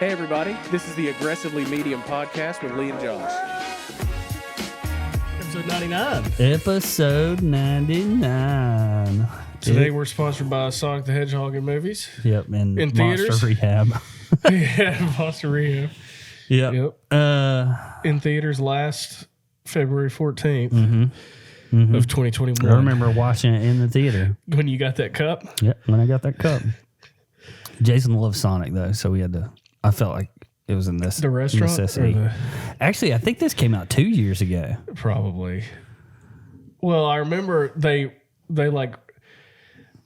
Hey everybody, this is the Aggressively Medium Podcast with Lee and Josh. Episode 99. Episode 99. Today we're sponsored by Sonic the Hedgehog in movies. Yep, and in Monster theaters. Rehab. Yeah, Monster Rehab. Yep. In theaters last February 14th of 2021. I remember watching it in the theater. When you got that cup? Yep, when I got that cup. Jason loves Sonic, though, so we had to... I felt like it was in this The restaurant? necessity. Actually, I think this came out 2 years ago. Probably. Well, I remember they like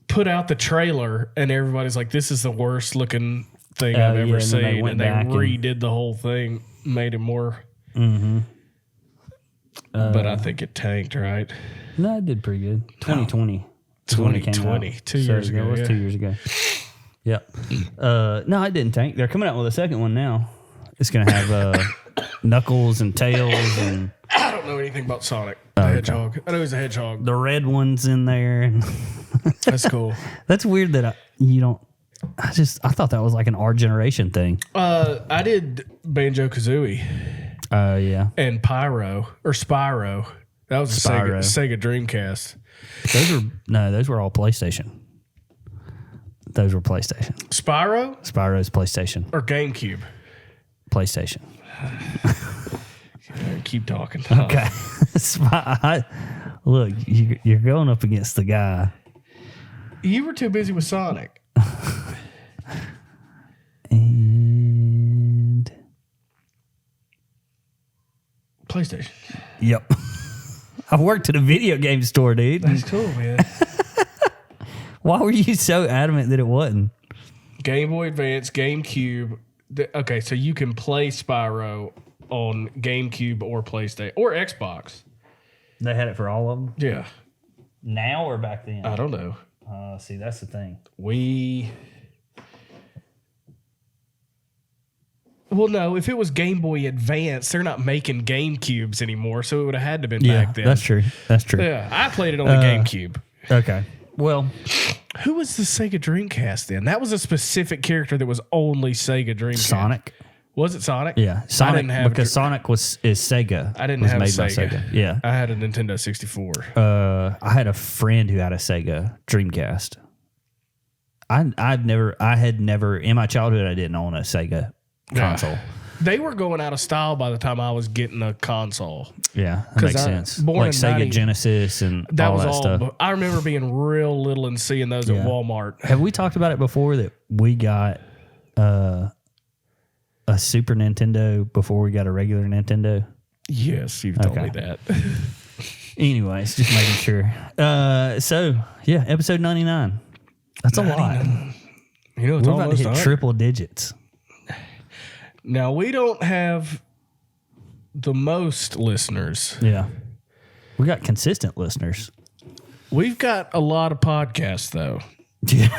put out the trailer and everybody's like, this is the worst looking thing I've ever seen. And they redid the whole thing, made it more. But I think it tanked, right? No, it did pretty good. 2020. 2020. 2 years ago. It was 2 years ago. Yep. No, it didn't tank. They're coming out with a second one now. It's going to have Knuckles and Tails and... I don't know anything about Sonic the Hedgehog. I know he's a hedgehog. The red one's in there. That's cool. That's weird that you don't... I thought that was like an our generation thing. I did Banjo-Kazooie. Yeah. And Spyro. That was a Sega Dreamcast. Those were all PlayStation. Those were PlayStation. Spyro's PlayStation. Or GameCube? PlayStation. Keep talking. Okay. Look, you're going up against the guy. You were too busy with Sonic. And... PlayStation. Yep. I worked at a video game store, dude. That's cool, man. Why were you so adamant that it wasn't? Game Boy Advance, GameCube. Okay, so you can play Spyro on GameCube or PlayStation or Xbox. They had it for all of them? Yeah. Now or back then? I don't know. See, that's the thing. Well, no, if it was Game Boy Advance, they're not making GameCubes anymore, so it would have had to been Yeah, back then. that's true. Yeah, I played it on the GameCube. Okay. Well, who was the Sega Dreamcast then? That was a specific character that was only Sega Dreamcast. Sonic. Was it Sonic? Yeah, Sonic, because Sonic is Sega. I didn't have made a by Sega. Yeah. I had a Nintendo 64. I had a friend who had a Sega Dreamcast. I had never in my childhood I didn't own a Sega console. They were going out of style by the time I was getting a console. Yeah, that makes sense. Like Sega Genesis and all that stuff. I remember being real little and seeing those at Walmart. Have we talked about it before that we got a Super Nintendo before we got a regular Nintendo? Yes, you've told me that. Anyways, just making sure. So, yeah, episode 99. That's 99. A lot. You know, it's we're about to hit triple digits. Now, we don't have the most listeners. Yeah. We got consistent listeners. We've got a lot of podcasts, though. Yeah.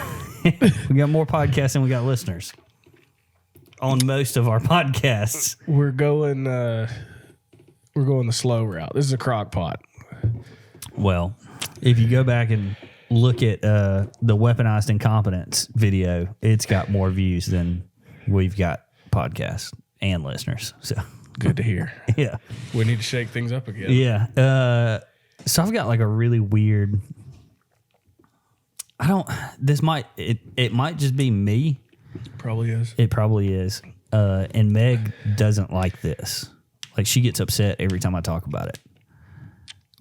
We got more podcasts than we got listeners on most of our podcasts. We're going the slow route. This is a crock pot. Well, if you go back and look at the weaponized incompetence video, it's got more views than we've got podcasts and listeners. So good to hear. Yeah. We need to shake things up again. Yeah. So I've got like a really weird, it might just be me. Probably is. It probably is. And Meg doesn't like this. Like she gets upset every time I talk about it.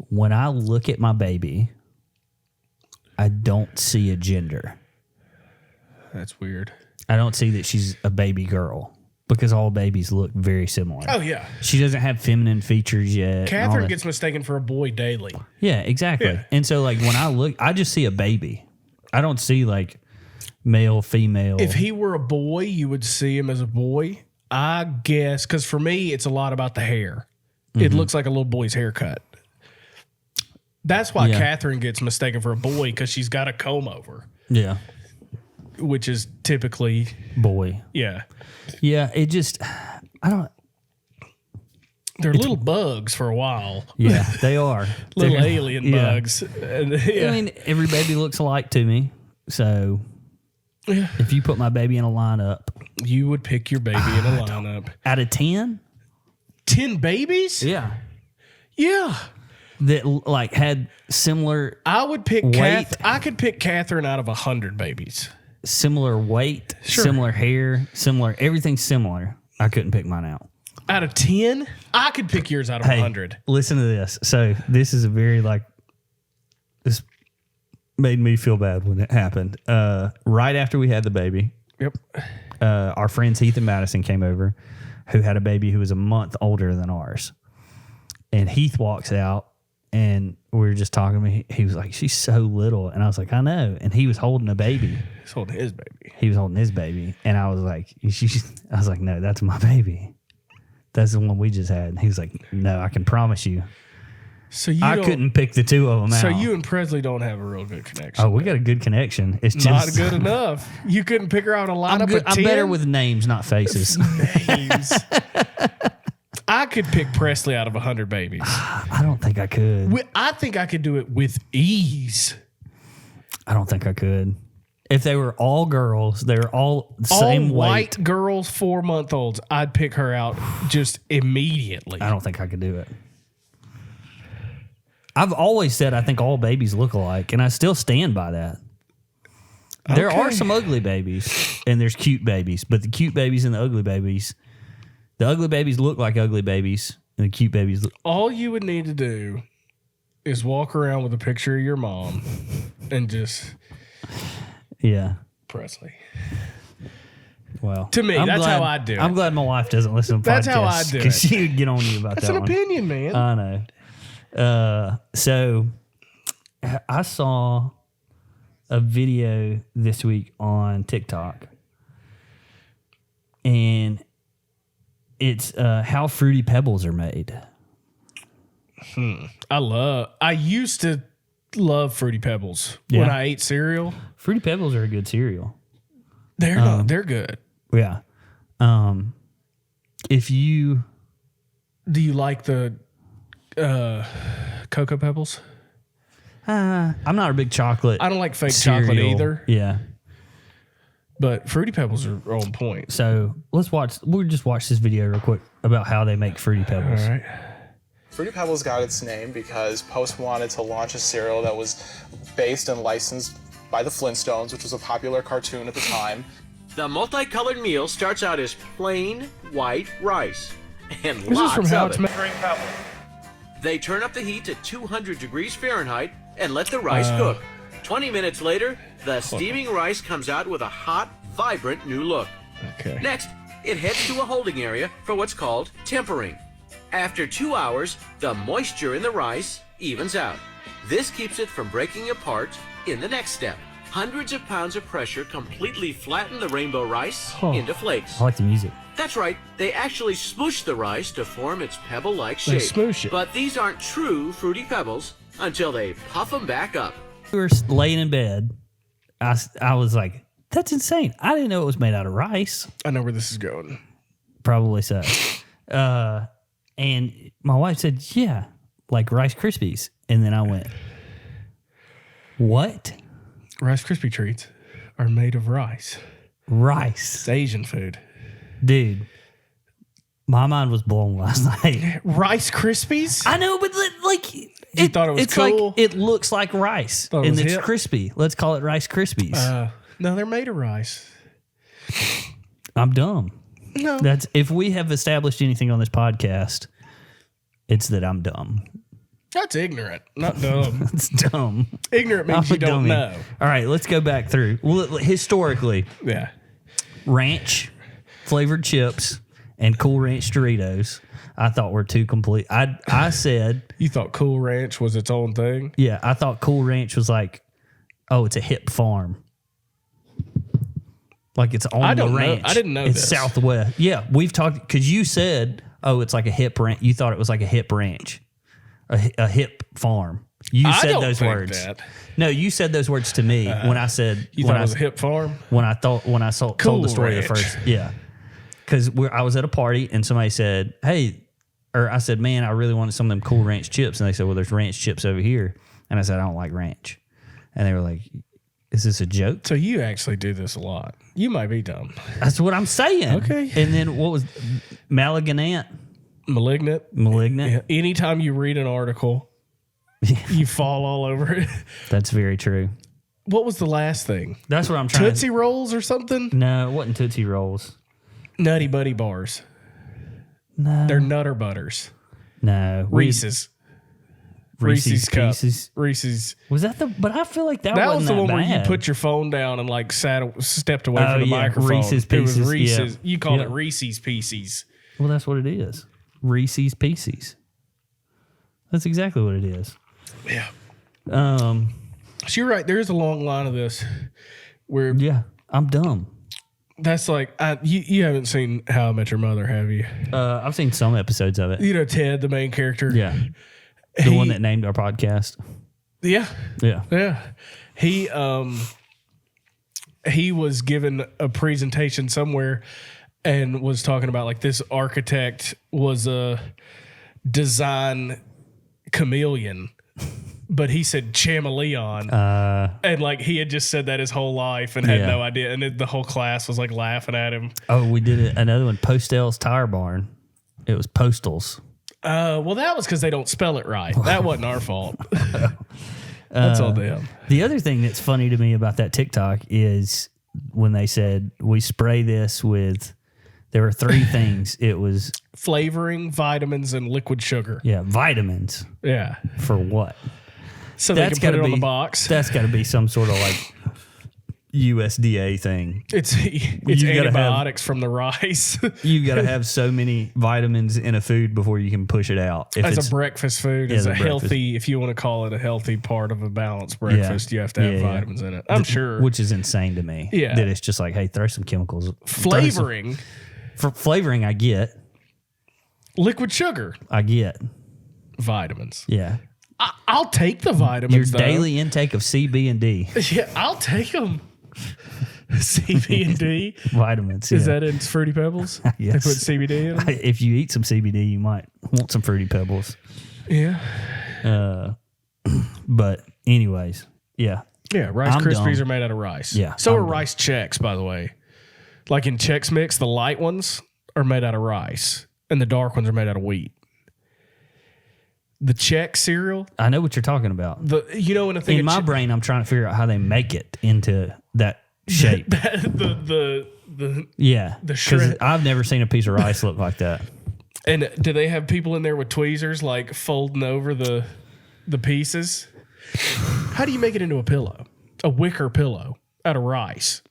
When I look at my baby, I don't see a gender. That's weird. I don't see that she's a baby girl because all babies look very similar. Oh, yeah. She doesn't have feminine features yet. Catherine gets mistaken for a boy daily. Yeah, exactly. Yeah. And so, like, when I look, I just see a baby. I don't see, like, male, female. If he were a boy, you would see him as a boy, I guess, because for me, it's a lot about the hair. It looks like a little boy's haircut. That's why Catherine gets mistaken for a boy, because she's got a comb over. Yeah. Which is typically boy. Yeah. Yeah, it just, they're little bugs for a while. Yeah, they are. Little alien bugs. I mean, every baby looks alike to me. So if you put my baby in a lineup You would pick your baby in a lineup. Out of 10? 10 babies? Yeah. Yeah. That like had similar I would pick weight. I could pick Catherine out of 100 babies. Similar weight, Sure. similar hair, similar everything similar. I couldn't pick mine out. Out of 10? I could pick yours out of 100. Listen to this. So this is a very this made me feel bad when it happened. Right after we had the baby, Yep. our friends Heath and Madison came over, who had a baby who was a month older than ours. And Heath walks out, and we were just talking. He was like, "She's so little," and I was like, "I know." And he was holding a baby. He's holding his baby. He was holding his baby, and I was like, "No, that's my baby. That's the one we just had." And he was like, "No, I can promise you." So I couldn't pick the two of them out. So you and Presley don't have a real good connection. Oh, we got a good connection. It's Not just good enough. You couldn't pick her out a lineup of 10? I'm better with names, not faces. names. I could pick Presley out of 100 babies. I don't think I could. I think I could do it with ease. I don't think I could. If they were all girls, they were all the same white weight. girls, 4-month-olds, I'd pick her out just immediately. I don't think I could do it. I've always said I think all babies look alike, and I still stand by that. There are some ugly babies, and there's cute babies, but the cute babies and the ugly babies look like ugly babies, and the cute babies look. All you would need to do is walk around with a picture of your mom and just Presley. Well, to me, that's how I do it. I'm glad my wife doesn't listen to podcasts. That's how I do it. Because she would get on you about That's that an one. opinion, man. I know. So I saw a video this week on TikTok, and it's how Fruity Pebbles are made. I used to love Fruity Pebbles when I ate cereal. Fruity Pebbles are a good cereal. They're good. Yeah. If you Do you like the Cocoa Pebbles? I'm not a big chocolate. I don't like fake cereal. chocolate either. Yeah. But Fruity Pebbles are on point. So we'll just watch this video real quick about how they make Fruity Pebbles. All right. Fruity Pebbles got its name because Post wanted to launch a cereal that was based and licensed by the Flintstones, which was a popular cartoon at the time. The multicolored meal starts out as plain white rice and This is lots from How of It's it. Made. They turn up the heat to 200 degrees Fahrenheit and let the rice cook. 20 minutes later, the steaming rice comes out with a hot, vibrant new look. Okay. Next, it heads to a holding area for what's called tempering. After 2 hours, the moisture in the rice evens out. This keeps it from breaking apart in the next step. Hundreds of pounds of pressure completely flatten the rainbow rice into flakes. I like the music. That's right, they actually smoosh the rice to form its pebble-like shape. smoosh it. But these aren't true Fruity Pebbles until they puff them back up. We were laying in bed. I was like, that's insane. I didn't know it was made out of rice. I know where this is going. Probably so. And my wife said, yeah, like Rice Krispies. And then I went, what? Rice Krispie treats are made of rice. Rice. It's Asian food. Dude, my mind was blown last night. Rice Krispies? I know, but like... You thought it was it's cool? like, it looks like rice. Thought it And was it's hip? crispy. Let's call it Rice Krispies. No, they're made of rice. I'm dumb. No. That's if we have established anything on this podcast, it's that I'm dumb. That's ignorant, not dumb. It's dumb. Ignorant means I'm you a don't dummy. know. All right, let's go back through. Well, historically, Yeah. ranch flavored chips and Cool Ranch Doritos, I thought were two complete. I said, You thought Cool Ranch was its own thing? yeah, I thought Cool Ranch was like, oh, it's a hip farm. Like it's on I the don't know. ranch. I didn't know it's this. Southwest. Yeah, we've talked because you said, oh, it's like a hip ranch. You thought it was like a hip ranch, a hip farm. You I said don't those think words. that. No, you said those words to me when I said You when thought it was a hip farm? when I told Cool the story Ranch. the first. Yeah, because I was at a party and somebody said, hey, or I said, man, I really wanted some of them Cool Ranch chips, and they said, well, there's ranch chips over here, and I said, I don't like ranch, and they were like, Is this a joke? So you actually do this a lot. You might be dumb. That's what I'm saying. Okay. And then what was malignant? Malignant. Yeah. Anytime you read an article, you fall all over it. That's very true. What was the last thing? That's what I'm trying Tootsie Rolls or something? No, it wasn't Tootsie Rolls. Nutty Buddy bars. No. They're Nutter Butters. No. Reese's. Reese's Cup. Pieces. Reese's. Was that the? But I feel like that was wasn't the one bad. where you put your phone down and like stepped away from the microphone. Reese's Pieces. It was Reese's. Yeah. You called it Reese's Pieces. Well, that's what it is. Reese's Pieces. That's exactly what it is. Yeah. So you're right. There is a long line of this where I'm dumb. that's like you haven't seen How I Met Your Mother, have you? I've seen some episodes of it. You know Ted, the main character. Yeah. The one that named our podcast. Yeah. Yeah. Yeah. He was given a presentation somewhere and was talking about like this architect was a design chameleon, but he said chameleon. And like he had just said that his whole life and had no idea. And the whole class was like laughing at him. Oh, we did it. Another one, Postel's Tire Barn. It was Postals. Well, that was because they don't spell it right. That wasn't our fault. That's all them. The other thing that's funny to me about that TikTok is when they said we spray this with, there were three things. It was Flavoring, vitamins, and liquid sugar. vitamins. Yeah. For what? So they can put it on the box. That's got to be some sort of like USDA thing. It's antibiotics from the rice. You got to have so many vitamins in a food before you can push it out. If As a breakfast food, as a healthy, if you want to call it a healthy part of a balanced breakfast, you have to have vitamins in it. I'm sure. Which is insane to me. Yeah. That it's just like, hey, throw some chemicals. Flavoring. For flavoring, I get. Liquid sugar. I get. Vitamins. Yeah. I'll take the vitamins, Your daily intake of C, B, and D. Yeah, I'll take them. C, B, and D. Vitamins. Is that in Fruity Pebbles? Yes. They put CBD in them? If you eat some CBD, you might want some Fruity Pebbles. Yeah. But anyways, yeah. Yeah, Rice I'm Krispies dumb. are made out of rice. Yeah, So I'm are dumb. Rice Chex, by the way. Like in Chex Mix, the light ones are made out of rice, and the dark ones are made out of wheat. The Chex cereal, I know what you're talking about. when a thing In my brain, I'm trying to figure out how they make it into that shape. the Yeah. the Because shred. I've never seen a piece of rice look like that. And do they have people in there with tweezers like folding over the pieces? How do you make it into a pillow? A wicker pillow out of rice?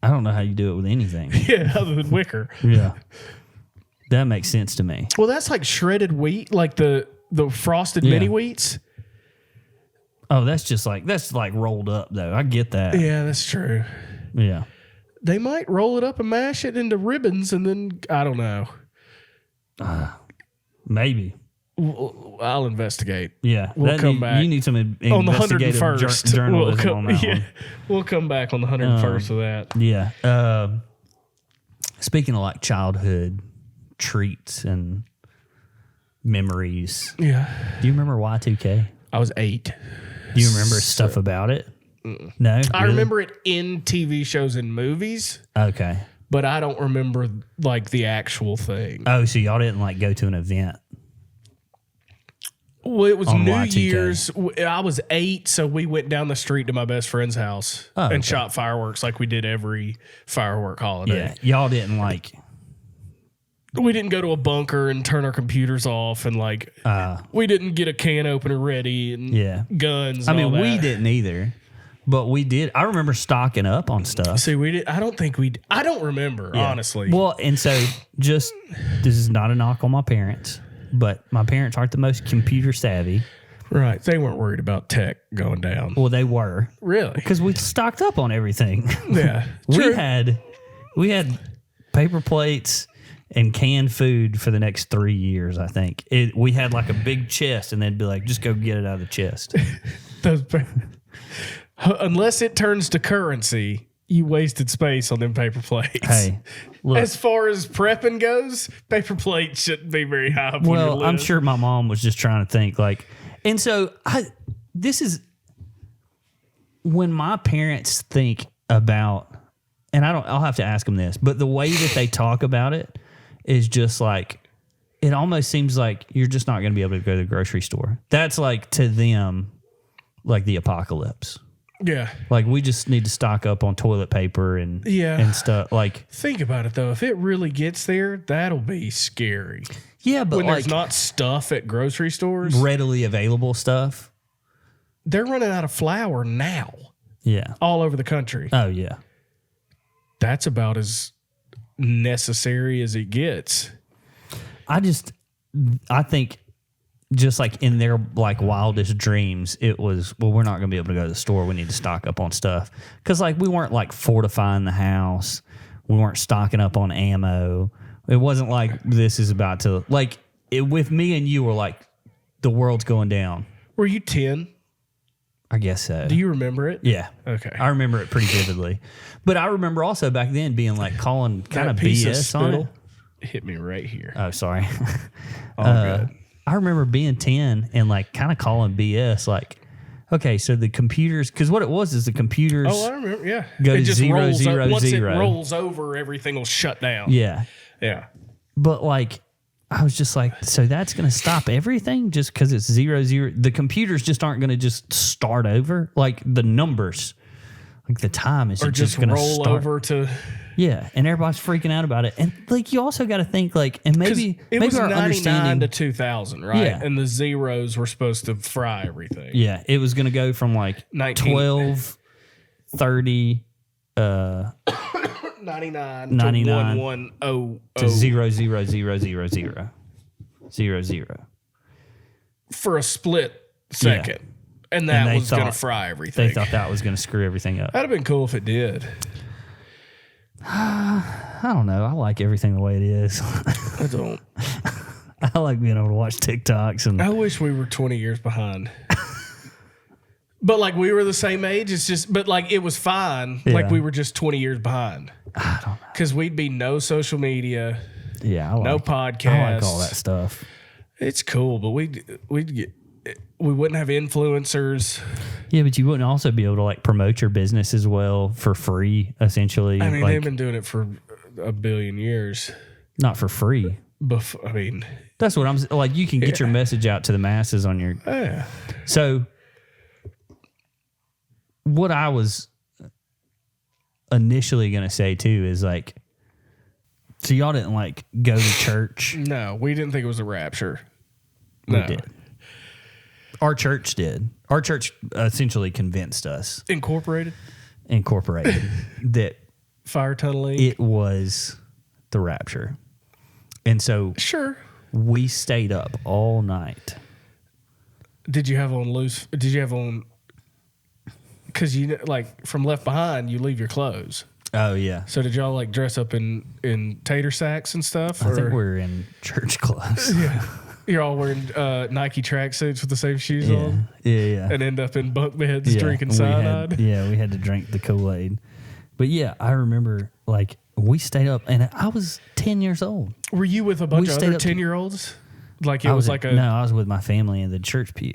I don't know how you do it with anything. Yeah, other than wicker. Yeah. That makes sense to me. Well, that's like shredded wheat, like the frosted mini wheats. Oh, that's like rolled up though. I get that. Yeah, that's true. Yeah. They might roll it up and mash it into ribbons, and then I don't know. Maybe. I'll investigate. Yeah. We'll come back. You need some On the investigative 101st. journalism on that one. We'll come back on the 101st of that. Yeah. Speaking of like childhood treats and memories, Yeah. do you remember Y2K? I was 8. Do you remember stuff about it? No? I Really? remember it in TV shows and movies, Okay. but I don't remember like the actual thing. Oh, so y'all didn't like go to an event? Well, it was On New Y2K. Year's. I was 8, so we went down the street to my best friend's house and shot fireworks like we did every firework holiday. Yeah. Y'all didn't like... We didn't go to a bunker and turn our computers off, and like we didn't get a can opener ready and guns. And I mean, all that. we didn't either, but we did. I remember stocking up on stuff. See, we did. I don't remember, honestly. Well, and so this is not a knock on my parents, but my parents aren't the most computer savvy. Right. They weren't worried about tech going down. Well, they were. Really? Because we stocked up on everything. Yeah. we had paper plates and canned food for the next 3 years, I think. We had like a big chest, and they'd be like, just go get it out of the chest. Unless it turns to currency, you wasted space on them paper plates. Hey, look. As far as prepping goes, paper plates shouldn't be very high up on your list. I'm sure my mom was just trying to think like, and so when my parents think about, and I'll have to ask them this, but the way that they talk about it is just like, it almost seems like you're just not going to be able to go to the grocery store. That's like to them, like the apocalypse. Yeah. Like we just need to stock up on toilet paper and stuff. Like, think about it though. If it really gets there, that'll be scary. Yeah, but when like there's not stuff at grocery stores, readily available stuff. They're running out of flour now. Yeah. All over the country. Oh yeah. That's about as necessary as it gets. I think just like in their like wildest dreams, it was, well, we're not going to be able to go to the store. We need to stock up on stuff. Because like we weren't like fortifying the house. We weren't stocking up on ammo. It wasn't like this is about to, like with me and you were like, the world's going down. Were you 10? I guess so. Do you remember it? Yeah. Okay. I remember it pretty vividly. But I remember also back then being like calling kind of BS on it. Hit me right here. Oh, sorry. All good. I remember being 10 and like kind of calling BS, like, okay, so the computers, because what it was is the computers. Oh, I remember. Yeah. Go it to just 0, rolls 0, up. Once 0. it rolls over, everything will shut down. Yeah. Yeah. But like, I was just like, so that's going to stop everything just because it's 0, 0. The computers just aren't going to just start over. Like the numbers, like the time is just going to roll over to. Yeah, and everybody's freaking out about it, and like you also got to think like, and maybe was our 99 understanding to 2000, right? Yeah. And the zeros were supposed to fry everything. Yeah, it was going to go from like 12, 30, 99 99 to 110 to 0, 0, 0, 0, 0, 0, 0 for a split second, and that they was going to thought- fry everything. They thought that was going to screw everything up. That'd have been cool if it did. I don't know. I like everything the way it is. I don't. I like being able to watch TikToks and I wish we were 20 years behind. But like we were the same age. It's just, but like it was fine. Yeah. Like we were just 20 years behind. I don't know. Because we'd be no social media, Yeah, no podcasts. podcasts. I like all that stuff. It's cool, but we wouldn't have influencers. Yeah, but you wouldn't also be able to like promote your business as well for free, essentially. I mean, like, they've been doing it for a billion years. not for free. I mean, That's what I'm like. You can get your message out to the masses on your. yeah. So, what I was initially going to say too is like, so y'all didn't like go to church. No, we didn't think it was a rapture. We No. did. Our church did. Our church essentially convinced us, Incorporated, that fire tunneling. it was the rapture. And so Sure. we stayed up all night. Did you have on loose? Did you have on? Because you like from Left Behind, you leave your clothes. Oh, yeah. So did y'all like dress up in tater sacks and stuff? I think we're in church clothes. Yeah. You're all wearing Nike tracksuits with the same shoes Yeah. on, Yeah. and end up in bunk beds Yeah, drinking we cyanide. we had to drink the Kool-Aid. But yeah, I remember like we stayed up and I was 10 years old. Were you with a bunch of stayed other up to- 10-year-olds? Like it I was like a. No, I was with my family in the church pew.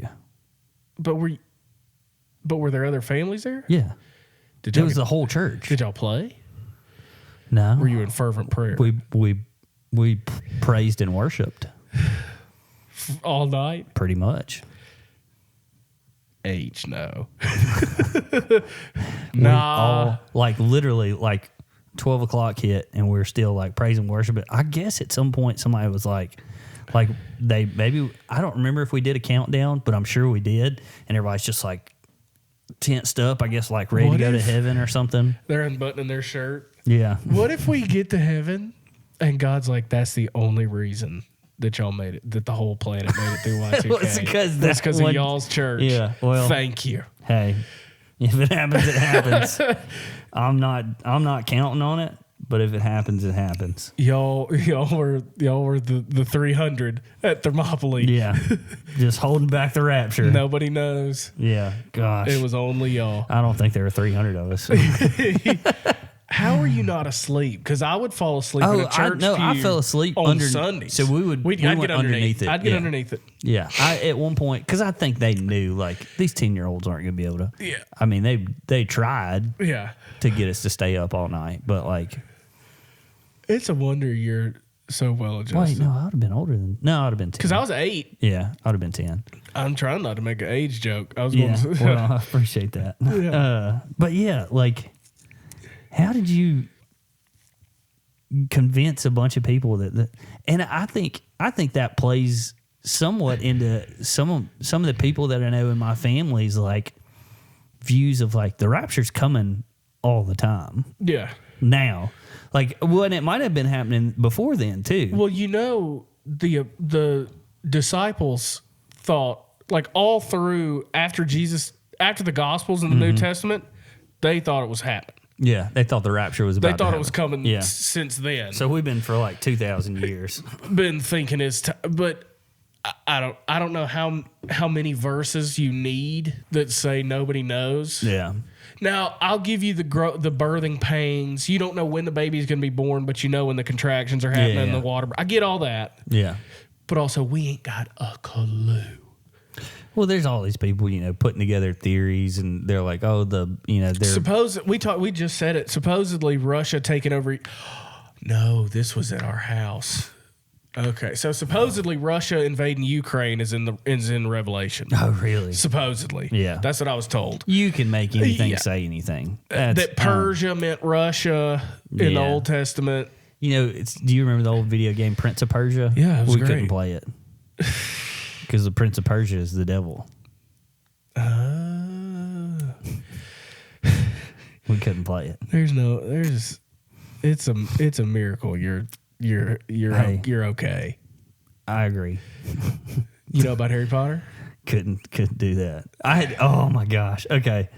But were there other families there? Yeah. Did It y'all was the whole church. Did y'all play? No. Were you in fervent prayer We praised and worshiped all night? pretty much. No. We all, like literally like 12 o'clock hit and we're still like praise and worship. But I guess at some point somebody was like they maybe, I don't remember if we did a countdown, but I'm sure we did. And everybody's just like tensed up, I guess, like ready What to go to if- heaven or something. They're unbuttoning their shirt. Yeah. What if we get to heaven and God's like, that's the only reason that y'all made it, that the whole planet made it through Y2K? It's because That's that because of one- y'all's church. Yeah, well- thank you. Hey, if it happens, it happens. I'm not counting on it, but if it happens, it happens. Y'all were the 300 at Thermopylae. Yeah. Just holding back the rapture. Nobody knows. Yeah. Gosh. It was only y'all. I don't think there were 300 of us. How How are you not asleep? Because I would fall asleep in a church pew I fell asleep on under Sundays. So I'd get underneath it. I'd get underneath it. Yeah, at one point, because I think they knew like these 10-year-olds aren't going to be able to. Yeah. I mean, they tried. Yeah. To get us to stay up all night, but like, it's a wonder you're so well adjusted. Wait, no, I would have been older than. No, I'd have been 10. Because I was 8. Yeah, I would have been 10. I'm trying not to make an age joke. I was Yeah, going to. well, I appreciate that. Yeah. But yeah, like, how did you convince a bunch of people that and I think that plays somewhat into some of the people that I know in my family's like views of like the rapture's coming all the time. Yeah. Now, like, well, and it might have been happening before then too. Well, the disciples thought like all through after the Gospels in the New Testament, they thought it was happening. Yeah, they thought the rapture was about. They thought to it was happen. coming since then. So we've been for like 2,000 years. Been thinking but I don't know how many verses you need that say nobody knows. Yeah. Now I'll give you the birthing pains. You don't know when the baby's going to be born, but you know when the contractions are happening in the water. I get all that. Yeah. But also, we ain't got a clue. Well, there's all these people, putting together theories, and they're like, "Oh, they're." We just said it. Supposedly, Russia taking over. No, this was at our house. Okay, so supposedly Russia invading Ukraine is in Revelation. Oh, really? Supposedly, yeah, that's what I was told. You can make anything say anything. That Persia meant Russia in the Old Testament. Do you remember the old video game Prince of Persia? Yeah, it was great. Couldn't play it because the Prince of Persia is the devil. We couldn't play it. It's a miracle. You're okay. I agree. You know about Harry Potter? Couldn't do that. Oh my gosh. Okay.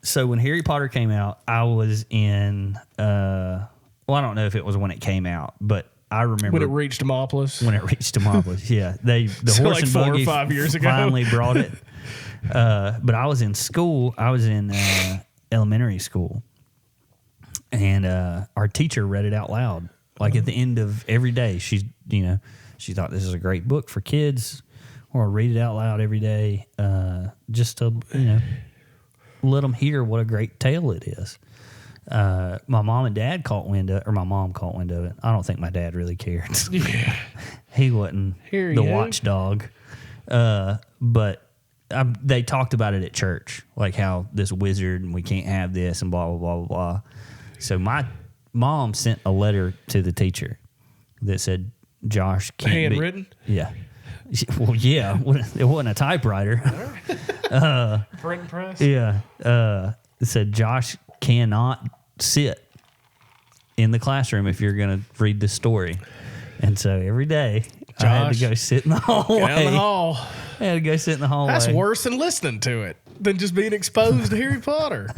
So when Harry Potter came out, I was in I don't know if it was when it came out, but I remember when it reached Demopolis. Yeah. The so horse like and 4 buggy or 5 years ago finally brought it. But I was in school. I was in elementary school. And our teacher read it out loud, like at the end of every day. She thought this is a great book for kids, or read it out loud every day, just to let them hear what a great tale it is. My mom and dad caught wind of, or my mom caught wind of it. I don't think my dad really cared. Yeah. He wasn't the watchdog, but they talked about it at church, like how this wizard and we can't have this and blah blah blah blah blah. So my mom sent a letter to the teacher that said, "Josh can't handwritten." Yeah. Well, yeah. It wasn't a typewriter. Print press. Yeah. It said Josh cannot sit in the classroom if you're going to read this story. And so every day I had to go sit in the hallway. Get out in the hall. I had to go sit in the hallway. That's worse than listening to it than just being exposed to Harry Potter.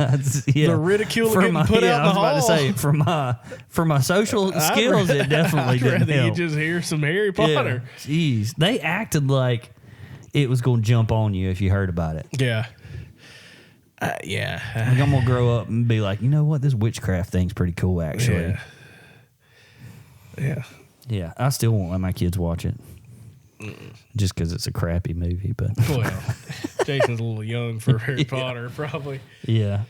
Yeah. The ridicule of getting put out in the hall. I was about to say, for my social skills, it definitely didn't rather help. you just hear some Harry Potter. Yeah. Jeez. They acted like it was going to jump on you if you heard about it. Yeah. Yeah. Like I'm going to grow up and be like, you know what? This witchcraft thing's pretty cool, actually. Yeah. Yeah. I still won't let my kids watch it. Just because it's a crappy movie, but well, Jason's a little young for Harry Potter, probably. Yeah.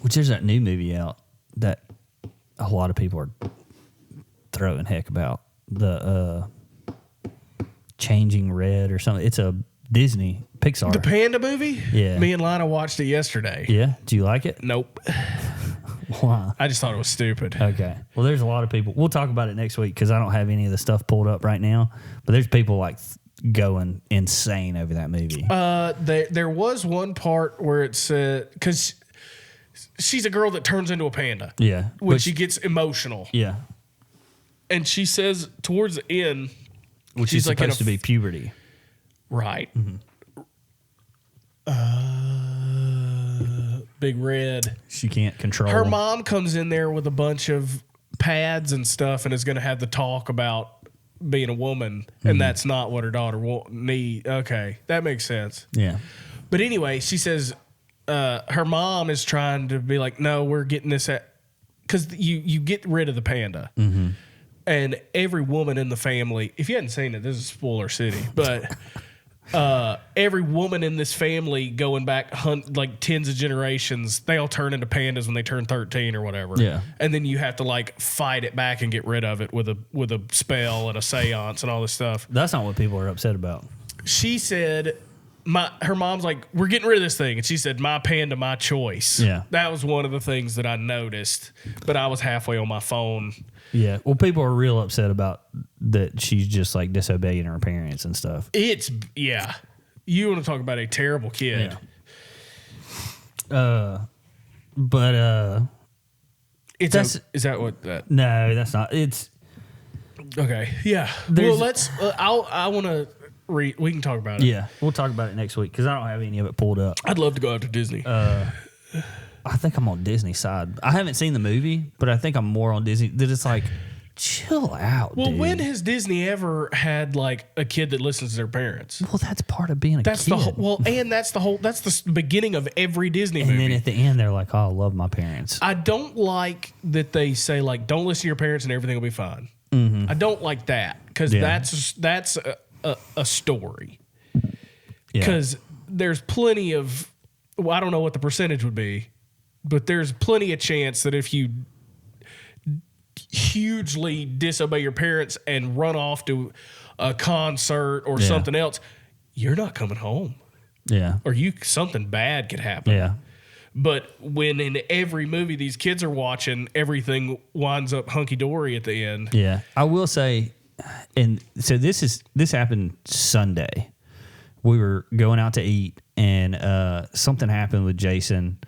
Which there's that new movie out that a lot of people are throwing heck about, the Changing Red or something. It's a Disney Pixar. The Panda movie? Yeah. Me and Lana watched it yesterday. Yeah. Do you like it? Nope. Why? I just thought it was stupid. Okay. Well, there's a lot of people. We'll talk about it next week because I don't have any of the stuff pulled up right now. But there's people like going insane over that movie. There was one part where it said, because she's a girl that turns into a panda. Yeah. When she gets emotional. Yeah. And she says towards the end, which she's is like supposed to be puberty. Right. Mm-hmm. Big Red. She can't control. Her mom comes in there with a bunch of pads and stuff and is going to have the talk about being a woman, and that's not what her daughter will need. Okay, that makes sense. Yeah. But anyway, she says her mom is trying to be like, no, we're getting this at, because you get rid of the panda. Mm-hmm. And every woman in the family, if you hadn't seen it, this is spoiler city, but every woman in this family going back like tens of generations, they all turn into pandas when they turn 13 or whatever. Yeah. And then you have to like fight it back and get rid of it with a spell and a seance and all this stuff. That's not what people are upset about. She said her mom's like, we're getting rid of this thing. And she said, my panda, my choice. Yeah. That was one of the things that I noticed, but I was halfway on my phone. Yeah. Well, people are real upset about that she's just like disobeying her parents and stuff. Yeah. You want to talk about a terrible kid. Yeah. Is that what that? No, that's not. It's Okay. Yeah. Well, let's, I want to we can talk about it. Yeah. We'll talk about it next week because I don't have any of it pulled up. I'd love to go out to Disney. I think I'm on Disney's side. I haven't seen the movie, but I think I'm more on Disney. That it's like, chill out. Well, dude. when has Disney ever had like a kid that listens to their parents? Well, that's part of being a That's kid. the whole. Well, and that's the beginning of every Disney and movie. then at the end, they're like, "Oh, I love my parents." I don't like that they say like, "Don't listen to your parents and everything will be fine." Mm-hmm. I don't like that because that's a story. Because there's plenty of. Well, I don't know what the percentage would be, but there's plenty of chance that if you hugely disobey your parents and run off to a concert or something else, you're not coming home. Yeah. Or something bad could happen. Yeah. But when in every movie these kids are watching, everything winds up hunky dory at the end. Yeah. I will say, and so this happened Sunday. We were going out to eat and something happened with Jason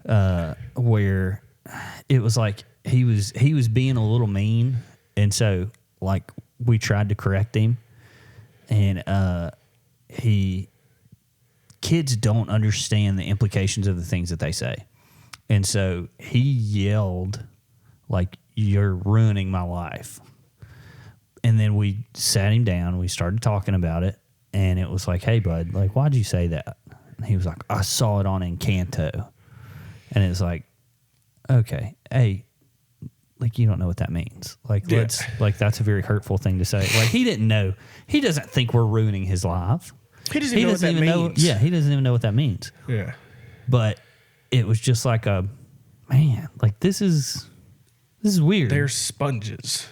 where it was like he was being a little mean, and so like we tried to correct him, and kids don't understand the implications of the things that they say, and so he yelled like, "You're ruining my life." And then we sat him down, we started talking about it, and it was like, "Hey bud, like why'd you say that?" And he was like, "I saw it on Encanto." And it's like, okay, hey, like you don't know what that means. Like that's a very hurtful thing to say. Like he didn't know. He doesn't think we're ruining his life. He doesn't even know what that means. Yeah, he doesn't even know what that means. Yeah. But it was just like like this is weird. They're sponges.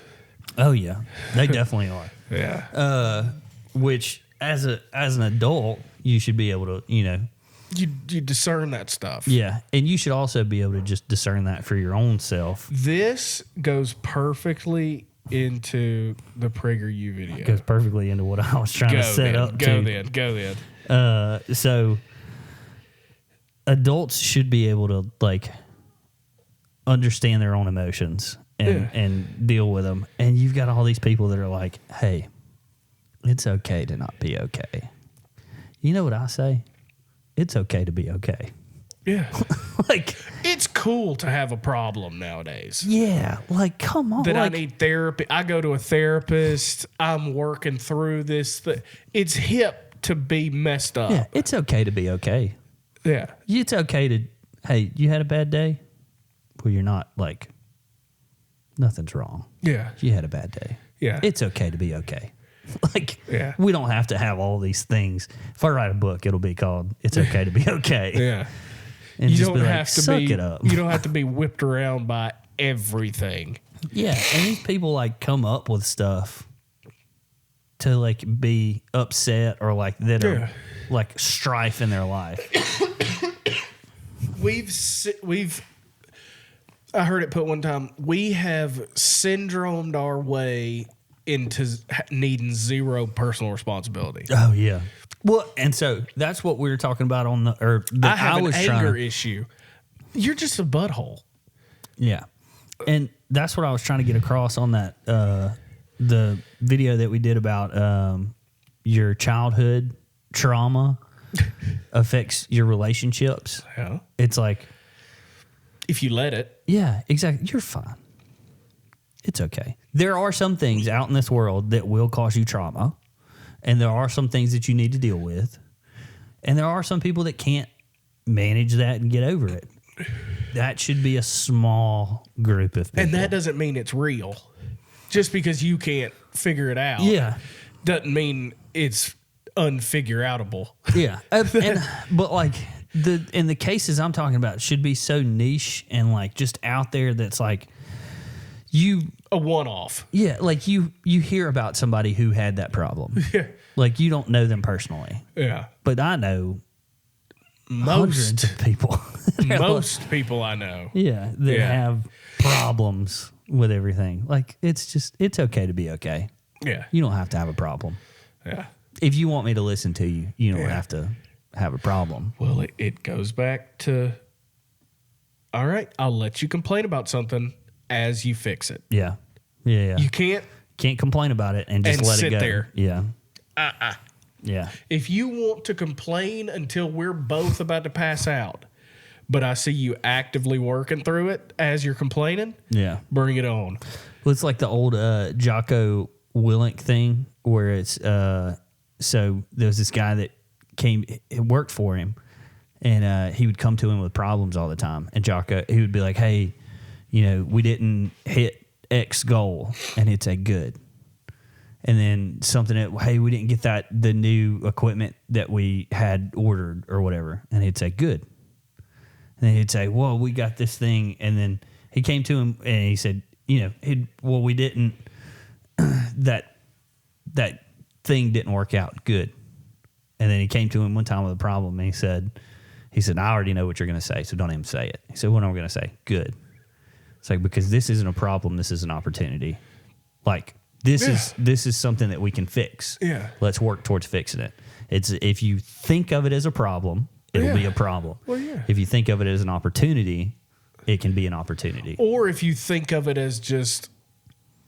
Oh yeah, they definitely are. Yeah. Which as an adult, you should be able to, You discern that stuff. Yeah, and you should also be able to just discern that for your own self. This goes perfectly into the PragerU video. It goes perfectly into what I was trying to set up. Go then. So adults should be able to like understand their own emotions and deal with them. And you've got all these people that are like, "Hey, it's okay to not be okay." You know what I say? It's okay to be okay. Yeah. Like, it's cool to have a problem nowadays. Yeah. Like, come on. That I need therapy. I go to a therapist. I'm working through this. It's hip to be messed up. Yeah. It's okay to be okay. Yeah. It's okay to, hey, you had a bad day? Well, you're not like, nothing's wrong. Yeah. You had a bad day. Yeah. It's okay to be okay. Like, yeah. We don't have to have all these things. If I write a book, it'll be called "It's Okay to Be Okay." Yeah. And you just don't be have like, to suck be. it up. You don't have to be whipped around by everything. Yeah, and these people like come up with stuff to like be upset or like that are like strife in their life. I heard it put one time. We have syndromed our way into needing zero personal responsibility. Oh yeah. Well, and so that's what we were talking about on I have an anger issue. You're just a butthole. Yeah, and that's what I was trying to get across on that the video that we did about your childhood trauma affects your relationships. Yeah, it's like if you let it. Yeah, exactly. You're fine. It's okay. There are some things out in this world that will cause you trauma, and there are some things that you need to deal with, and there are some people that can't manage that and get over it. That should be a small group of people. And that doesn't mean it's real. Just because you can't figure it out doesn't mean it's unfigure-outable. Yeah. But like in the cases I'm talking about should be so niche and like just out there that's like a one-off. Yeah, like you hear about somebody who had that problem. Yeah. Like you don't know them personally. Yeah. But I know hundreds of people. Most people I know. Yeah, that have problems with everything. Like it's okay to be okay. Yeah. You don't have to have a problem. Yeah. If you want me to listen to you, you don't have to have a problem. Well, it goes back to, all right, I'll let you complain about something as you fix it. Yeah. Yeah. You can't complain about it and just let it go. Sit there. Yeah. Yeah. If you want to complain until we're both about to pass out, but I see you actively working through it as you're complaining, bring it on. Well, it's like the old Jocko Willink thing where it's so there was this guy that worked for him, and he would come to him with problems all the time. And Jocko, he would be like, "Hey, we didn't hit X goal," and he'd say, "Good." And then hey, we didn't get the new equipment that we had ordered or whatever, and he'd say, "Good." And then he'd say, "Well, we got this thing," and then he came to him and he said, we didn't. that thing didn't work out good. And then he came to him one time with a problem, and he said, "I already know what you're going to say, so don't even say it." He said, "What am I going to say?" "Good." It's like, because this isn't a problem, this is an opportunity. Like this is something that we can fix. Yeah. Let's work towards fixing it. It's if you think of it as a problem, it'll be a problem. Well, yeah. If you think of it as an opportunity, it can be an opportunity. Or if you think of it as just,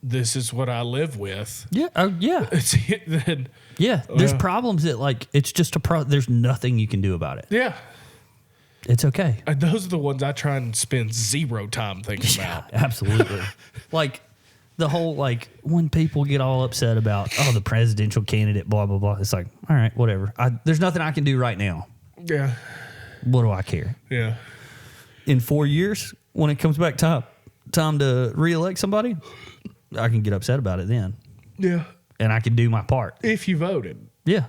this is what I live with. Yeah. Yeah. Then, yeah. There's problems that like, it's just there's nothing you can do about it. Yeah. It's okay. And those are the ones I try and spend zero time thinking about. Absolutely. Like the whole, like when people get all upset about, the presidential candidate, blah, blah, blah. It's like, all right, whatever. There's nothing I can do right now. Yeah. What do I care? Yeah. In 4 years, when it comes back time to reelect somebody, I can get upset about it then. Yeah. And I can do my part. If you voted. Yeah.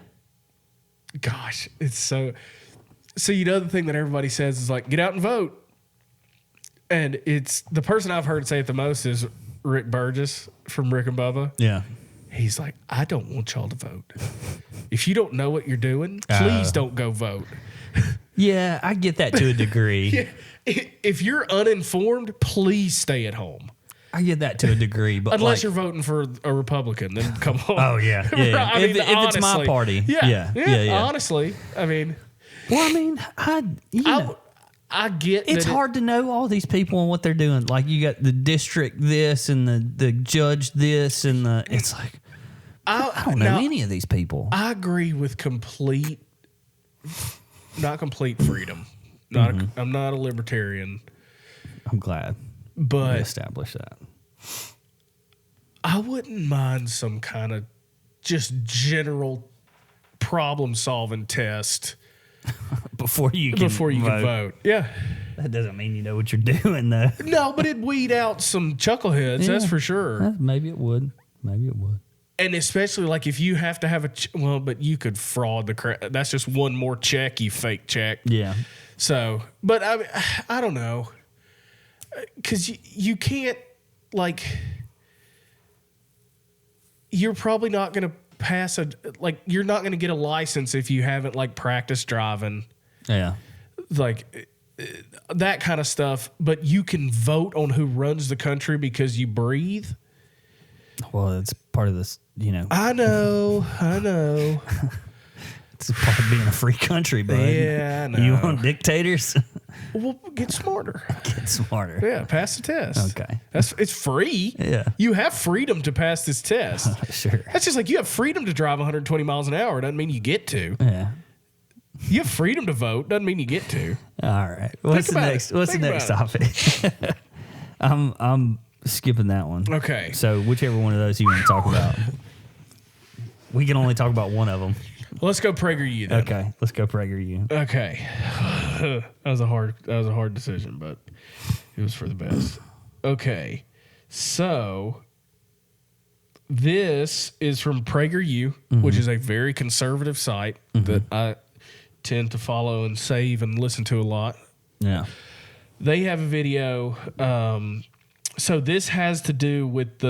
Gosh, it's so... So the other thing that everybody says is like, get out and vote. And it's the person I've heard say it the most is Rick Burgess from Rick and Bubba. Yeah. He's like, I don't want y'all to vote. If you don't know what you're doing, please don't go vote. Yeah, I get that to a degree. If you're uninformed, please stay at home. I get that to a degree, but unless you're voting for a Republican, then come on. Oh yeah, yeah. I mean, if it's my party, yeah. Honestly, I mean. Well, I mean, I get it's hard to know all these people and what they're doing. Like you got the district this and the judge this and it's like I don't know any of these people. I agree with not complete freedom. I'm not a libertarian. I'm glad, but we established that. I wouldn't mind some kind of just general problem solving test. Before you can vote. Yeah. That doesn't mean you know what you're doing, though. No, but it'd weed out some chuckleheads, that's for sure. Maybe it would. And especially like if you have to have but you could fraud the crap. That's just one more check you fake check. Yeah. So, but I don't know. Because you can't, like, you're probably not going to pass you're not going to get a license if you haven't like practiced driving. Yeah. Like that kind of stuff, but you can vote on who runs the country because you breathe. Well, it's part of this, I know. It's part of being a free country, bud. Yeah, I know. You want dictators? Well, get smarter. Yeah, pass the test. Okay. It's free. Yeah. You have freedom to pass this test. Sure. That's just like you have freedom to drive 120 miles an hour. Doesn't mean you get to. Yeah. You have freedom to vote. Doesn't mean you get to. All right. What's the next topic? I'm skipping that one. Okay. So whichever one of those you want to talk about. We can only talk about one of them. Let's go PragerU then. Okay, let's go PragerU. Okay. that was a hard decision, but it was for the best. Okay. So this is from PragerU, which is a very conservative site that I tend to follow and save and listen to a lot. Yeah. They have a video. So this has to do with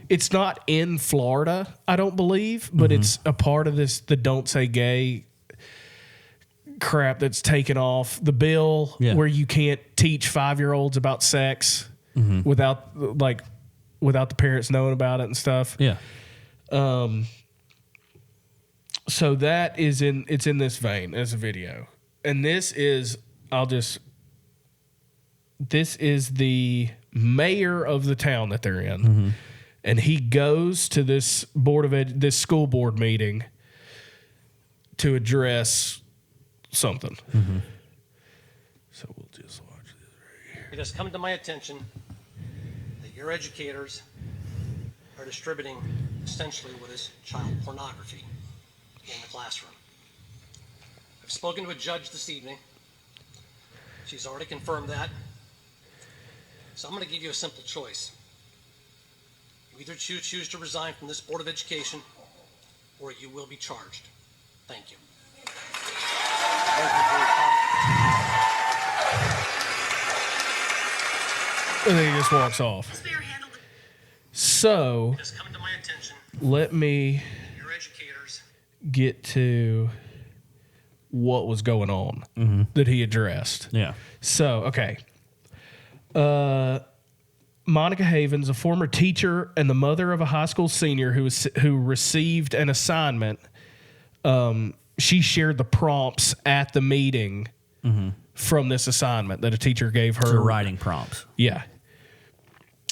it's not in Florida, I don't believe, but it's a part of the Don't Say Gay crap that's taken off the bill where you can't teach 5-year-olds about sex without the parents knowing about it and stuff. Yeah. So that is it's in this vein as a video. And this is the mayor of the town that they're in. And he goes to this this school board meeting to address something. So we'll just watch this right here. It has come to my attention that your educators are distributing essentially what is child pornography in the classroom. I've spoken to a judge this evening. She's already confirmed that. So I'm going to give you a simple choice. You either choose to resign from this Board of Education, or you will be charged. Thank you. And then he just walks off. So It has come to my attention let me your educators get to what was going on that he addressed. Yeah. So, okay. Monica Havens, a former teacher and the mother of a high school senior who received an assignment, she shared the prompts at the meeting from this assignment that a teacher gave her. So writing prompts. Yeah.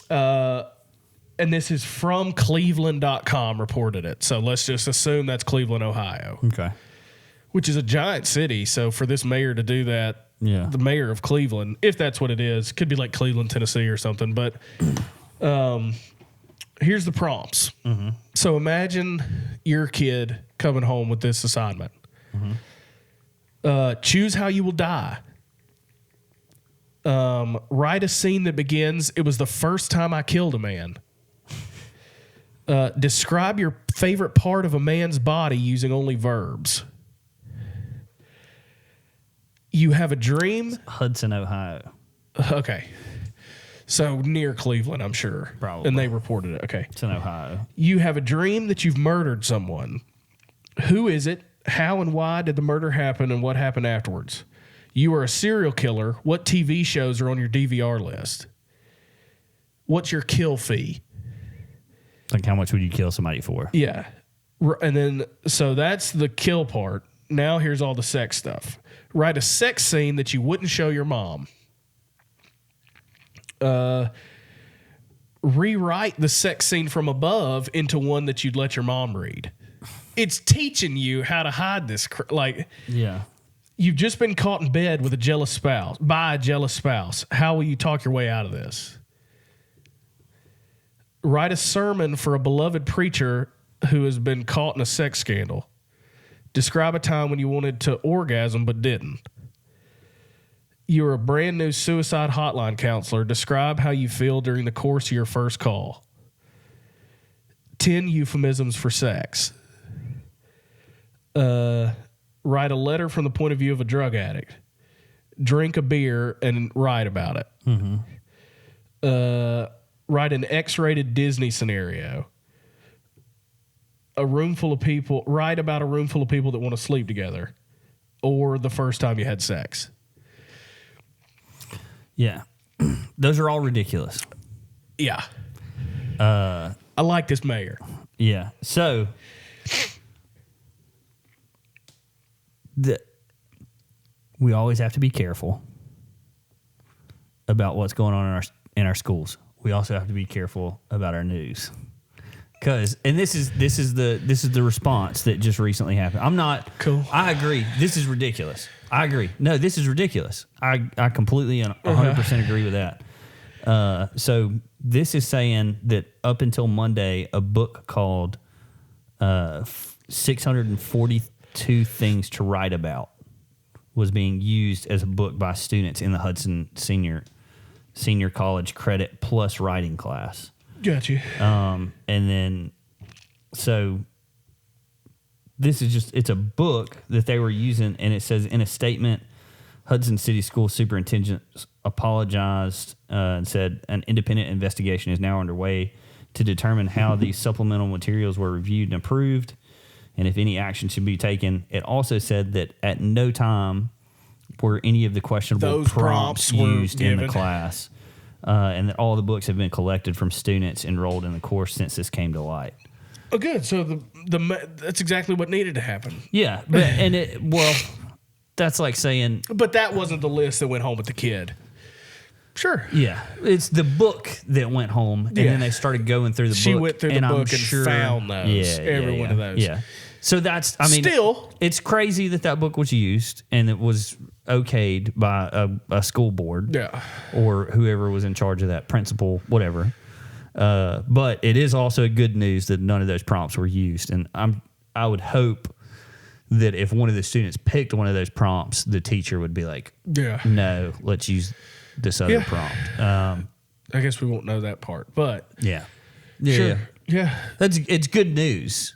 And this is from Cleveland.com reported it. So let's just assume that's Cleveland, Ohio. Okay. Which is a giant city. So for this mayor to do that, the mayor of Cleveland, if that's what it is, could be like Cleveland, Tennessee or something. But here's the prompts. So imagine your kid coming home with this assignment. Choose how you will die. Write a scene that begins, "It was the first time I killed a man." Describe your favorite part of a man's body using only verbs. You have a dream. Hudson, Ohio. Okay. So near Cleveland, I'm sure. Probably. And they reported it. Okay. It's in Ohio. You have a dream that you've murdered someone. Who is it? How and why did the murder happen and what happened afterwards? You are a serial killer. What TV shows are on your DVR list? What's your kill fee? Like, how much would you kill somebody for? Yeah. And then, so that's the kill part. Now here's all the sex stuff. Write a sex scene that you wouldn't show your mom. Rewrite the sex scene from above into one that you'd let your mom read. It's teaching you how to hide this. Yeah. You've just been caught in bed with by a jealous spouse. How will you talk your way out of this? Write a sermon for a beloved preacher who has been caught in a sex scandal. Describe a time when you wanted to orgasm but didn't. You're a brand new suicide hotline counselor. Describe how you feel during the course of your first call. 10 euphemisms for sex. Write a letter from the point of view of a drug addict. Drink a beer and write about it. Write an X-rated Disney scenario. Write about a room full of people that want to sleep together. Or the first time you had sex. Yeah. Those are all ridiculous. Yeah. I like this mayor. Yeah. So we always have to be careful about what's going on in our schools. We also have to be careful about our news. And this is the response that just recently happened. I'm not cool. I agree. This is ridiculous. I agree. No, this is ridiculous. I completely and 100% agree with that. So this is saying that up until Monday, a book called 642 Things to Write About was being used as a book by students in the Hudson Senior College Credit Plus writing class. Gotcha. And then, so this is just, it's a book that they were using, and it says in a statement, Hudson City School Superintendent apologized and said an independent investigation is now underway to determine how these supplemental materials were reviewed and approved, and if any action should be taken. It also said that at no time were any of the questionable prompts used in the class, and that all the books have been collected from students enrolled in the course since this came to light. Oh, good. So that's exactly what needed to happen. Yeah, but that's like saying... But that wasn't the list that went home with the kid. Sure. Yeah. It's the book that went home, and then they started going through the book. She went through the book and found those. Every one of those. Yeah. So that's, I mean... Still... It's crazy that book was used, and it was okayed by a school board. Yeah. Or whoever was in charge of that, principal, whatever. But it is also good news that none of those prompts were used, and I would hope that if one of the students picked one of those prompts, the teacher would be like, no, let's use this other prompt. I guess we won't know that part, but yeah. Sure. Yeah. It's good news.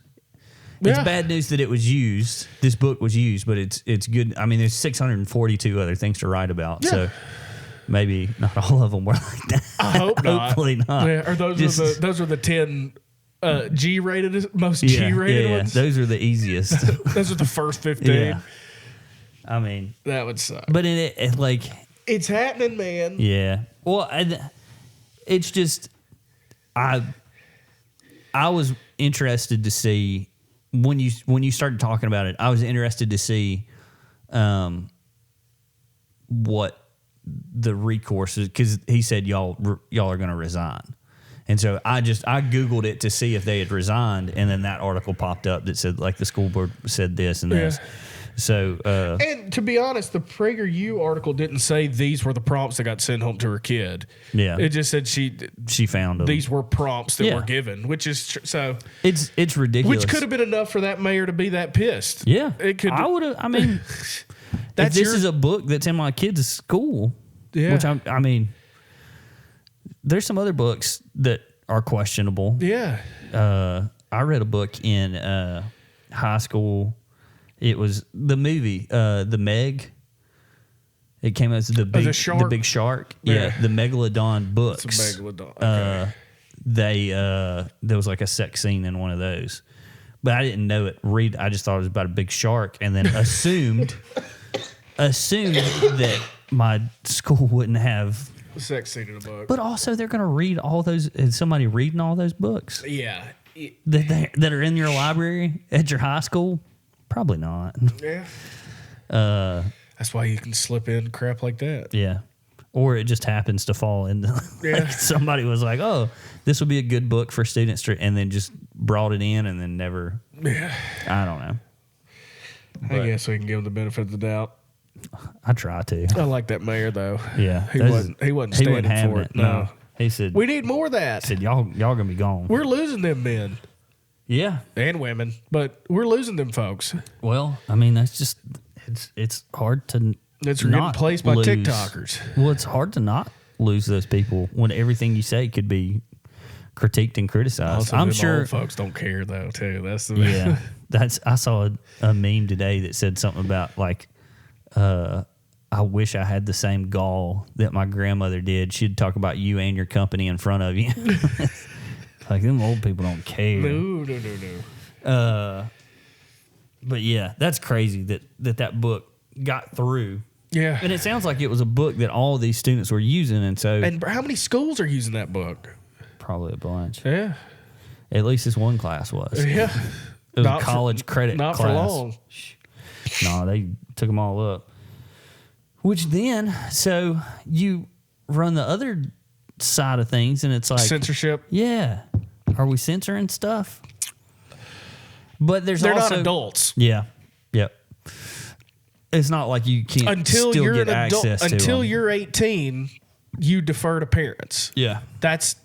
It's bad news that it was used. This book was used, but it's good. I mean, there's 642 other things to write about, so maybe not all of them were like that. I hope not. Hopefully not. Yeah, or those are the 10 G-rated, most G-rated ones. Those are the easiest. Those are the first 15. Yeah. I mean, that would suck. But it's happening, man. Yeah. Well, it's just I was interested to see when you started talking about it. I was interested to see what the recourse is, because he said y'all are going to resign. And so I Googled it to see if they had resigned, and then that article popped up that said, like, the school board said this and this. So, and to be honest, the PragerU article didn't say these were the prompts that got sent home to her kid. Yeah, it just said she found them. These were prompts that were given, which is so. It's ridiculous. Which could have been enough for that mayor to be that pissed. Yeah, it could. I would have. I mean, if this is a book that's in my kids' school, which I mean, there's some other books that are questionable. Yeah, I read a book in high school. It was the movie, The Meg. It came as the big shark. Yeah, the Megalodon books. It's a Megalodon. Okay. There was like a sex scene in one of those, but I didn't know it. I just thought it was about a big shark, and then assumed that my school wouldn't have a sex scene in a book. But also, they're going to read all those. Is somebody reading all those books? Yeah, that are in your library at your high school. Probably not. Yeah. That's why you can slip in crap like that. Yeah. Or it just happens to fall in. Like somebody was like, oh, this would be a good book for students to, and then just brought it in and then never. Yeah. I don't know. I guess we can give them the benefit of the doubt. I try to. I like that mayor though. Yeah. He wasn't standing for it. No. He said, we need more of that. He said, y'all gonna be gone. We're losing them men. Yeah. And women, but we're losing them folks. Well, I mean, that's just, it's hard to It's getting placed by TikTokers. Well, it's hard to not lose those people when everything you say could be critiqued and criticized. Also, I'm sure old folks don't care though, too. That's the yeah. I saw a meme today that said something about like, I wish I had the same gall that my grandmother did. She'd talk about you and your company in front of you. Like, them old people don't care. No. But yeah, that's crazy that book got through. Yeah. And it sounds like it was a book that all of these students were using. And so. And how many schools are using that book? Probably a bunch. Yeah. At least this one class was. Yeah. It was a college credit class. Not for long. No, they took them all up. Which then, so you run the other side of things, and it's like censorship. Yeah, are we censoring stuff? But they're not adults. Yeah, yep. It's not like you can't still get access to until them. you're 18. You defer to parents. Yeah, that's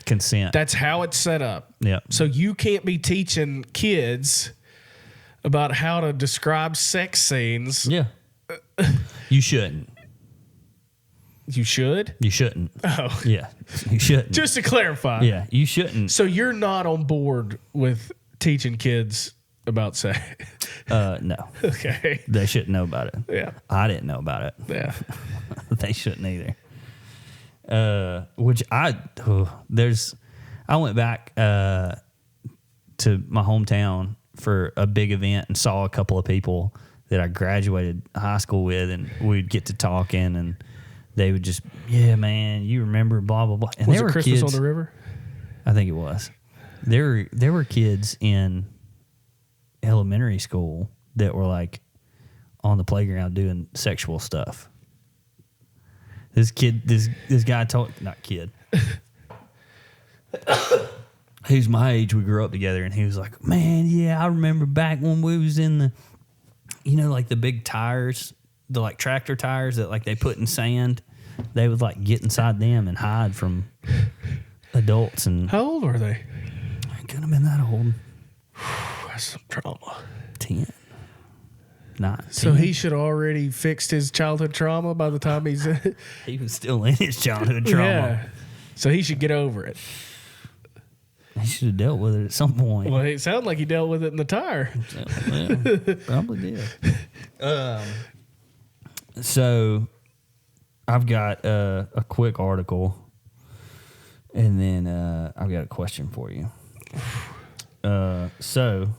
consent. That's how it's set up. Yeah. So you can't be teaching kids about how to describe sex scenes. Yeah. You shouldn't. You should? You shouldn't. Oh. Yeah. You shouldn't. Just to clarify. Yeah. You shouldn't. So you're not on board with teaching kids about sex? No. Okay. They shouldn't know about it. Yeah. I didn't know about it. Yeah. They shouldn't either. Which I went back to my hometown for a big event and saw a couple of people that I graduated high school with, and we'd get to talking, and they would just, yeah, man, you remember blah blah blah. And Was there it were Christmas kids, on the River? I think it was. There were kids in elementary school that were like on the playground doing sexual stuff. This guy told, not kid, who's my age, we grew up together, and he was like, man, yeah, I remember back when we was in the, like the big tires, the like tractor tires that like they put in sand, they would like get inside them and hide from adults. And How old were they? I couldn't have been that old. That's some trauma. 10. Not So 10. he should already fixed his childhood trauma by the time he's... He was still in his childhood trauma. Yeah. So he should get over it. He should have dealt with it at some point. Well, it sounded like he dealt with it in the tire. Yeah, probably did. So I've got a quick article, and then I've got a question for you. So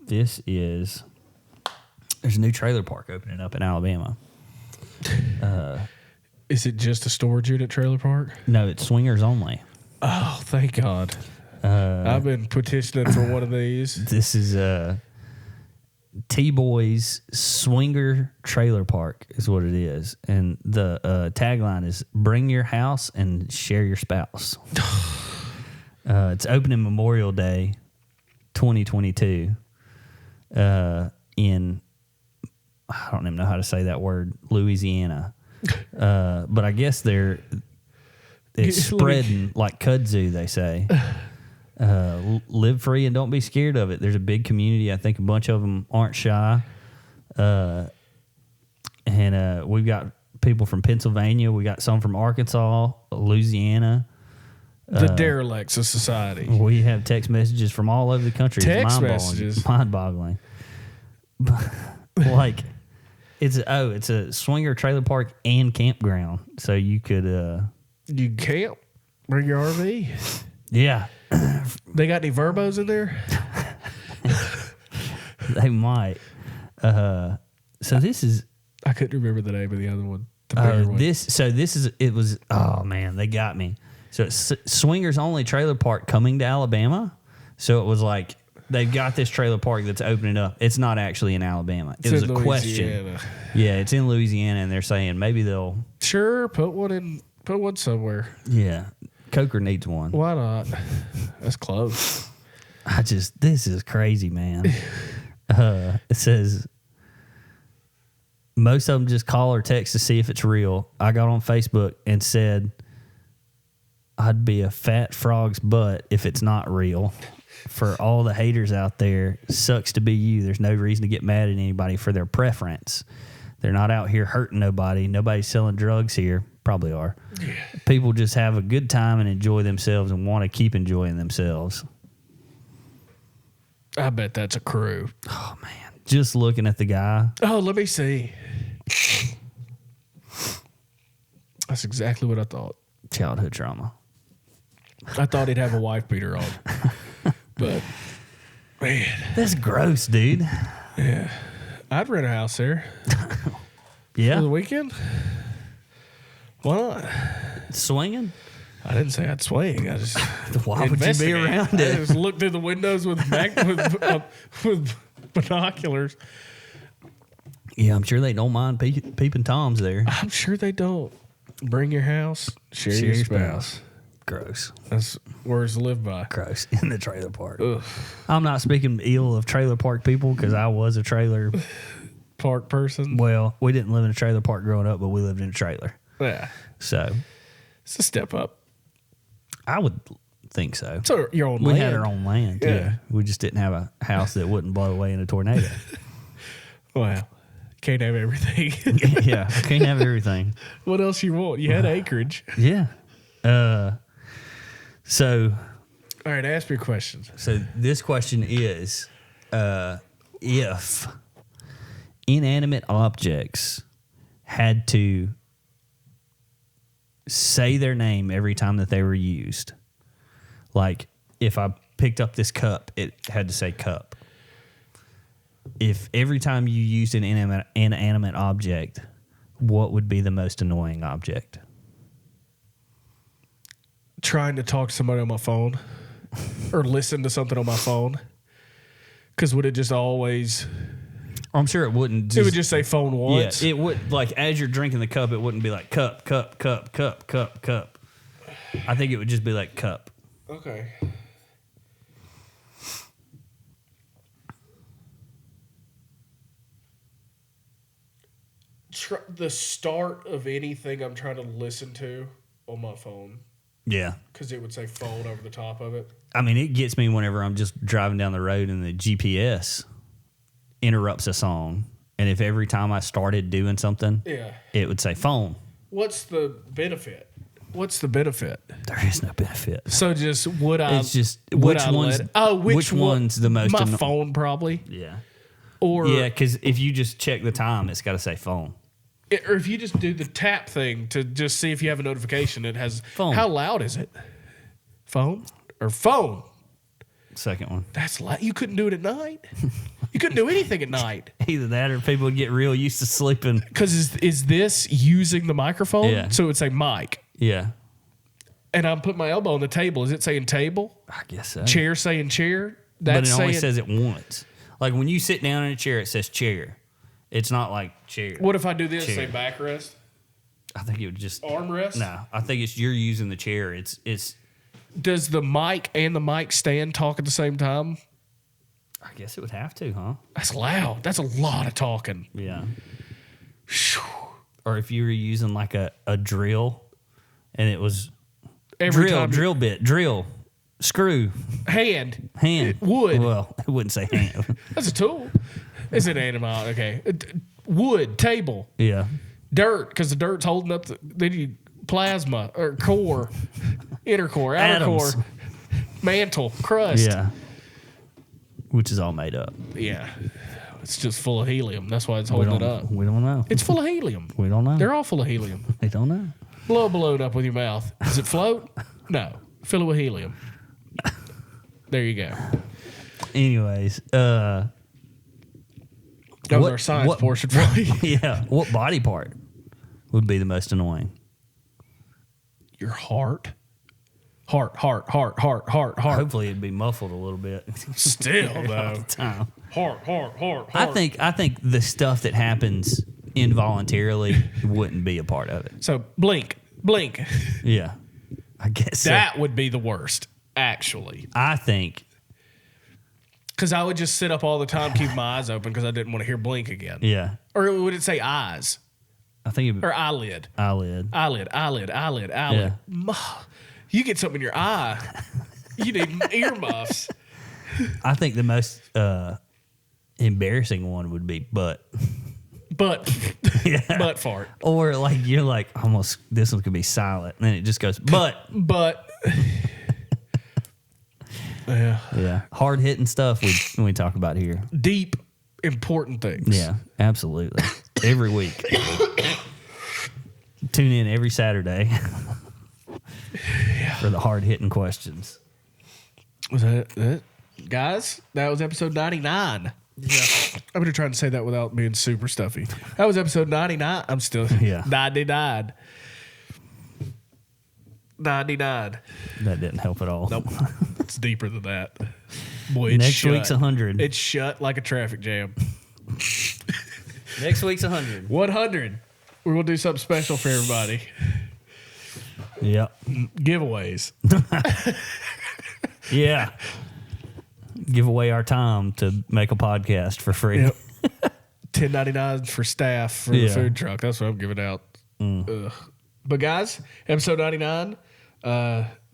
there's a new trailer park opening up in Alabama. Is it just a storage unit trailer park? No, it's swingers only. Oh, thank God. I've been petitioning for one of these. This is T-Boy's Swinger Trailer Park is what it is. And the tagline is, bring your house and share your spouse. It's opening Memorial Day 2022 in, I don't even know how to say that word, Louisiana. But I guess it's spreading like kudzu, they say. Live free and don't be scared of it. There's a big community. I think a bunch of them aren't shy. And we've got people from Pennsylvania. We got some from Arkansas, Louisiana. The derelicts of society. We have text messages from all over the country. Text It's messages? mind-boggling. Like, it's a swinger trailer park and campground. So you could... You camp? Bring your RV? Yeah. They got any verbos in there? They might. So this is... I couldn't remember the name of the other one. The bigger one. Oh man, they got me. So it's swingers only trailer park coming to Alabama. So it was like, they've got this trailer park that's opening up. It's not actually in Alabama. It was a question. Yeah, it's in Louisiana, and they're saying maybe they'll... Sure, put one somewhere. Yeah. Coker needs one. Why not? That's close. This is crazy, man. It says, most of them just call or text to see if it's real. I got on Facebook and said, I'd be a fat frog's butt if it's not real. For all the haters out there, sucks to be you. There's no reason to get mad at anybody for their preference. They're not out here hurting nobody. Nobody's selling drugs here. Probably are. Yeah. People just have a good time and enjoy themselves and want to keep enjoying themselves. I bet that's a crew. Oh, man. Just looking at the guy. Oh, let me see. That's exactly what I thought. Childhood trauma. I thought he'd have a wife beater on. But, man. That's gross, dude. Yeah. I'd rent a house there. Yeah. For the weekend? Why not? Swinging? I didn't say I'd swing. I just Why would you be around I it? just looked through the windows with binoculars. Yeah, I'm sure they don't mind peeping Toms there. I'm sure they don't. Bring your house, share your spouse. Gross. That's words to live by. Gross. In the trailer park. Ugh. I'm not speaking ill of trailer park people because I was a trailer Park person. Well, we didn't live in a trailer park growing up, but we lived in a trailer. Yeah. So It's a step up. I would think so. So your own We land. had our own land. Yeah. We just didn't have a house that wouldn't blow away in a tornado. Well, can't have everything. Yeah. Can't have everything. What else you want? You had acreage. Yeah. So All right, ask me your questions. So this question is, if inanimate objects had to say their name every time that they were used, like if I picked up this cup, it had to say cup. If every time you used an inanimate object, what would be the most annoying object? Trying to talk to somebody on my phone or listen to something on my phone. Because would it just always... I'm sure it wouldn't. It would just say phone once. Yeah, it would. Like as you're drinking the cup, it wouldn't be like cup, cup, cup, cup, cup, cup. I think it would just be like cup. Okay. The start of anything I'm trying to listen to on my phone. Yeah. Because it would say phone over the top of it. I mean, it gets me whenever I'm just driving down the road and the GPS interrupts a song. And if every time I started doing something, it would say phone. What's the benefit? What's the benefit? There is no benefit. So just would I? It's just would which I one's which one's the most? My phone probably. Yeah. Or yeah, because if you just check the time, it's got to say phone. Or if you just do the tap thing to just see if you have a notification, it has phone. How loud is it? Phone or phone? Second one. That's loud. You couldn't do it at night. You couldn't do anything at night. Either that or people would get real used to sleeping. Because is this using the microphone? Yeah. So it would say mic. Yeah. And I'm putting my elbow on the table. Is it saying table? I guess so. Chair saying chair? But it only says it once. Like when you sit down in a chair, it says chair. It's not like chair. What if I do this? Chair. Say backrest? I think it would just armrest. No, I think it's you're using the chair. It's. Does the mic and the mic stand talk at the same time? I guess it would have to, huh? That's loud. That's a lot of talking. Yeah. Or if you were using like a drill, and it was drill bit, screw, hand, wood. Well, it wouldn't say hand. That's a tool. Is it animal? Okay. Wood, table. Yeah. Dirt, because the dirt's holding up they need plasma or core, inner core, outer Atoms. core, mantle, crust. Yeah. Which is all made up. Yeah. It's just full of helium. That's why it's holding it up. We don't know. It's full of helium. We don't know. They're all full of helium. We don't know. Blow a balloon up with your mouth. Does it float? No. Fill it with helium. There you go. Anyways, that was our science portion. Yeah. What body part would be the most annoying? Your heart. Heart. Hopefully it'd be muffled a little bit. Still, though. All the time. Heart. I think the stuff that happens involuntarily wouldn't be a part of it. So blink. Yeah. I guess that would be the worst, actually. I think. Because I would just sit up all the time, keep my eyes open because I didn't want to hear blink again. Yeah. Or would it say eyes? I think it would. Or eyelid. Eyelid. Yeah. You get something in your eye, you need earmuffs. I think the most embarrassing one would be butt. Butt fart. Or like you're like almost this one could be silent, and then it just goes butt. Yeah. Hard hitting stuff we talk about here. Deep, important things. Yeah, absolutely. Every week. Tune in every Saturday for the hard hitting questions. Was that it? Guys, that was episode 99. Yeah. I'm going to try to say that without being super stuffy. That was episode 99. I'm still 99. 99. That didn't help at all. Nope. It's deeper than that. Boy, it's Next shut. week's 100. It's shut like a traffic jam. Next week's 100. 100. We're going to do something special for everybody. Yep. Giveaways. Yeah. Give away our time to make a podcast for free. Yep. $10.99 for staff for the food truck. That's what I'm giving out. But guys, episode 99.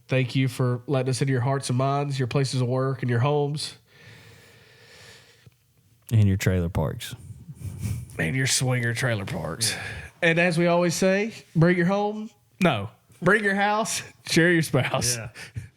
Thank you for letting us into your hearts and minds, your places of work, and your homes. And your trailer parks. And your swinger trailer parks. And as we always say, bring your home. No, bring your house, share your spouse. Yeah.